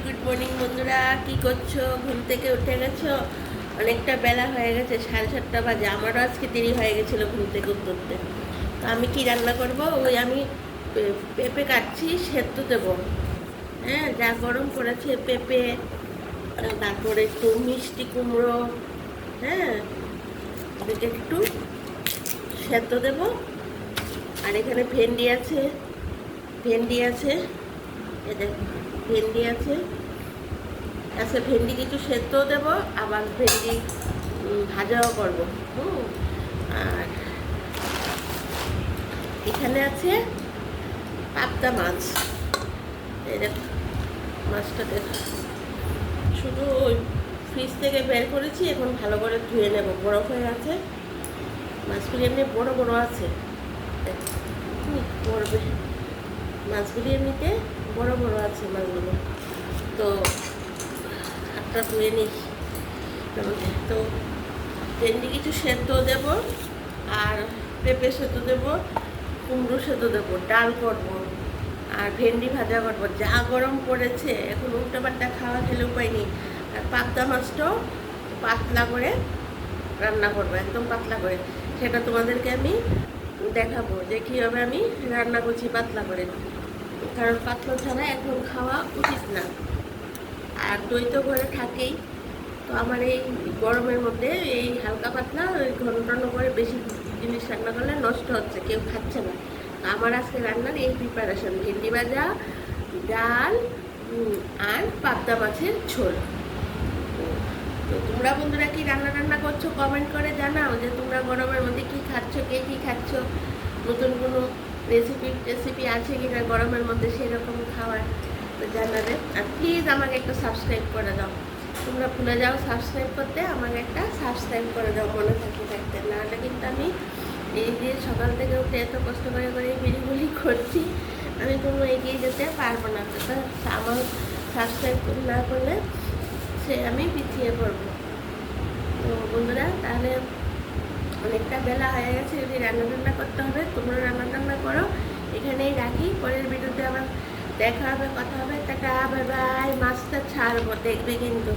Good morning বন্ধুরা, কি করছো? ঘুম থেকে উঠে গেছো? অনেকটা বেলা হয়ে গেছে, 7:30 বাজে। আমারও আজকে দেরি হয়ে গেছিলো ঘুম থেকে উঠতে। তো আমি কি রান্না করব? ওই আমি পেঁপে কাটছি, সেদ্ধ দেবো। হ্যাঁ, যা গরম পড়েছে, পেঁপে, তারপরে একটু মিষ্টি কুমড়ো, হ্যাঁ, এদিকে একটু সেদ্ধ দেবো। আর এখানে ভেন্ডি আছে, ভেন্ডি আছে, এই দেখো ভেন্ডি আছে। আচ্ছা, ভেন্ডি কিছু সেদ্ধও দেবো, আবার ভেন্ডি ভাজাও করবো। আর এখানে আছে পাবদা মাছ। এই দেখো মাছটাকে শুধু ওই ফ্রিজ থেকে বের করেছি, এখন ভালো করে ধুয়ে নেব, বরফ হয়ে আছে। মাছগুলি এমনি বড় বড় আছে, পড়বে। মাছগুলি এমনিতে বড় বড় আছে মাছগুলো। তো হাতটা ধুয়ে নিই। তো ভেন্ডি কিছু সেদ্ধ দেব, আর পেঁপে সেদ্ধ দেব, কুমড়ো সেদ্ধ দেবো, ডাল করব, আর ভেন্ডি ভাজা করবো। যা গরম পড়েছে, এখন উল্টাপাল্টা খাওয়া খেলে উপায় নেই। আর পাবদা মাছটাও পাতলা করে রান্না করবো, একদম পাতলা করে। সেটা তোমাদেরকে আমি দেখাবো যে কীভাবে আমি রান্না করছি পাতলা করে, কারণ পাতলা ছাড়া এখন খাওয়া উচিত না। আর দই তো ঘরে থাকেই। তো আমার এই গরমের মধ্যে এই হালকা পাতলা ঘন টন করে বেশি জিনিস রান্না করলে নষ্ট হচ্ছে, কেউ খাচ্ছে না। তো আমার আজকে রান্নার এই প্রিপারেশন: ভেন্ডি ভাজা, ডাল, আর পাবদা মাছের ঝোল। তো তোমরা বন্ধুরা কি রান্না করছো? কমেন্ট করে জানাও যে তোমরা গরমের মধ্যে কি খাচ্ছ, কে কি খাচ্ছ, নতুন কোনো রেসিপি আছে কি না গরমের মধ্যে সেরকম খাওয়ার, তো জানাবে। আর প্লিজ আমাকে একটা সাবস্ক্রাইব করে দাও। তোমরা ভুলে যাও সাবস্ক্রাইব করতে, আমাকে একটা সাবস্ক্রাইব করে দাও মনে থাকতে। নাহলে কিন্তু আমি এই যে সকাল থেকে উঠে এত কষ্ট করে বিড়িগুলি করছি, আমি কোনো এগিয়ে যেতে পারবো না। তো আমার সাবস্ক্রাইব না করলে সে আমি পিছিয়ে পড়বো। তো বন্ধুরা, তাহলে অনেকটা বেলা হয়ে গেছে, যদি রান্না করতে হবে, তোমরা রান্না করো। এখানেই রাখি, পরের ভিডিওতে আবার দেখা হবে, কথা হবে। Tata, bye bye. মাছটা ছাড়বো, দেখবে কিন্তু।